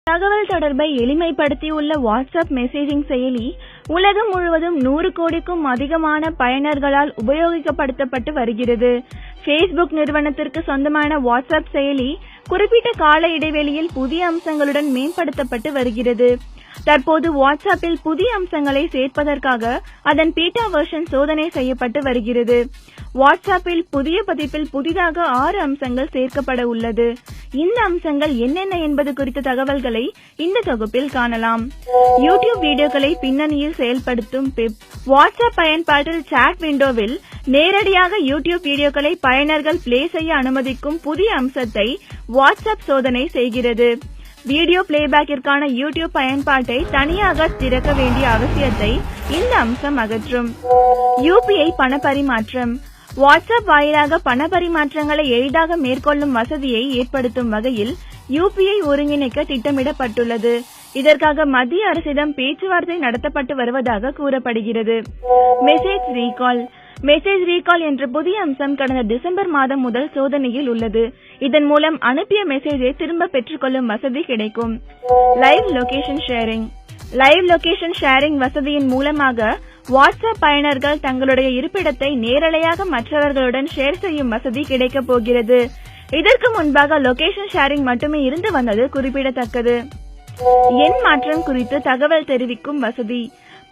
தகவல் தொடர்பை எளிமைப்படுத்தியுள்ள WhatsApp messaging செயலி உலகம் முழுவதும் 100 கோடிக்கும் அதிகமான பயனர்களால் உபயோகப்படுத்தப்பட்டு வருகிறது. Facebook நிறுவனத்திற்கு சொந்தமான வாட்ஸ்அப் செயலி குறிப்பிட்ட கால இடைவெளியில் புதிய அம்சங்களுடன் மேம்படுத்தப்பட்டு வருகிறது. தற்போது வாட்ஸ்அப்பில் புதிய அம்சங்களை சேர்ப்பதற்காக அதன் பீட்டா வெர்ஷன் சோதனை செய்யப்பட்டு வருகிறது. வாட்ஸ்அப்பில் புதிய பதிப்பில் புதிதாக 6 அம்சங்கள் சேர்க்கப்பட உள்ளது. இந்த அம்சங்கள் என்னென்ன என்பது குறித்த தகவல்களை இந்த தொகுப்பில் காணலாம். யூடியூப் வீடியோக்களை பின்னணியில் செயல்படுத்தும் பிப். வாட்ஸ்அப் பயன்பாட்டில் சாட் விண்டோவில் நேரடியாக யூடியூப் வீடியோக்களை பயனர்கள் பிளே செய்ய அனுமதிக்கும் புதிய அம்சத்தை வாட்ஸ்அப் சோதனை செய்கிறது. வீடியோ பிளேபேக்கிற்கான யூடியூப் பயன்பாட்டை தனியாக திறக்க வேண்டிய அவசியத்தை இந்த அம்சம் அகற்றும். UPI பணப்பரிமாற்றம். வாட்ஸ்அப் வாயிலாக பணப்பரிமாற்றங்களை எளிதாக மேற்கொள்ளும் வசதியை ஏற்படுத்தும் வகையில் UPI ஒருங்கிணைக்க திட்டமிடப்பட்டுள்ளது. இதற்காக மத்திய அரசிடம் பேச்சுவார்த்தை நடத்தப்பட்டு வருவதாக கூறப்படுகிறது. Message recall. மெசேஜ் ரீகால் என்ற புதிய அம்சம் கடந்த டிசம்பர் மாதம் முதல் சோதனையில் உள்ளது. இதன் மூலம் அனுப்பிய மெசேஜை திரும்ப பெற்றுக்கொள்ளும் வசதி கிடைக்கும். Live location sharing. Live location sharing வசதியின் மூலமாக வாட்ஸ்அப் பயனர்கள் தங்களுடைய இருப்பிடத்தை நேரலையாக மற்றவர்களுடன் ஷேர் செய்யும் வசதி கிடைக்கப் போகிறது. இதற்கு முன்பாக லொகேஷன் ஷேரிங் மட்டுமே இருந்து வந்தது குறிப்பிடத்தக்கது. எண் மாற்றம் குறித்து தகவல் தெரிவிக்கும் வசதி.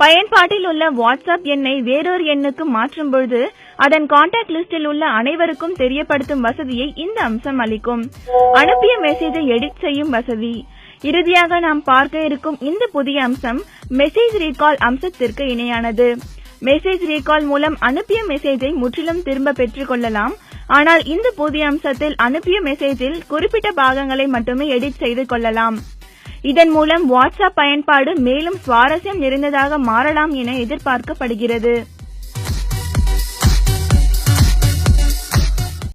பயன்பாட்டில் உள்ள வாட்ஸ்அப் எண்ணை வேறொரு எண்ணுக்கு மாற்றும் பொழுது அதன் கான்டாக்ட் லிஸ்டில் உள்ள அனைவருக்கும் தெரியப்படுத்தும் வசதியை இந்த அம்சம் அளிக்கும். அனுப்பிய மெசேஜை எடிட் செய்யும் வசதி. இறுதியாக நாம் பார்க்க இருக்கும் இந்த புதிய அம்சம் மெசேஜ் ரீகால் அம்சத்திற்கு இணையானது. மெசேஜ் ரீகால் மூலம் அனுப்பிய மெசேஜை முற்றிலும் திரும்ப பெற்றுக் கொள்ளலாம். ஆனால் இந்த புதிய அம்சத்தில் அனுப்பிய மெசேஜில் குறிப்பிட்ட பாகங்களை மட்டுமே எடிட் செய்து கொள்ளலாம். இதன் மூலம் வாட்ஸ்அப் பயன்பாடு மேலும் சுவாரஸ்யம் நிறைந்ததாக மாறலாம் என எதிர்பார்க்கப்படுகிறது.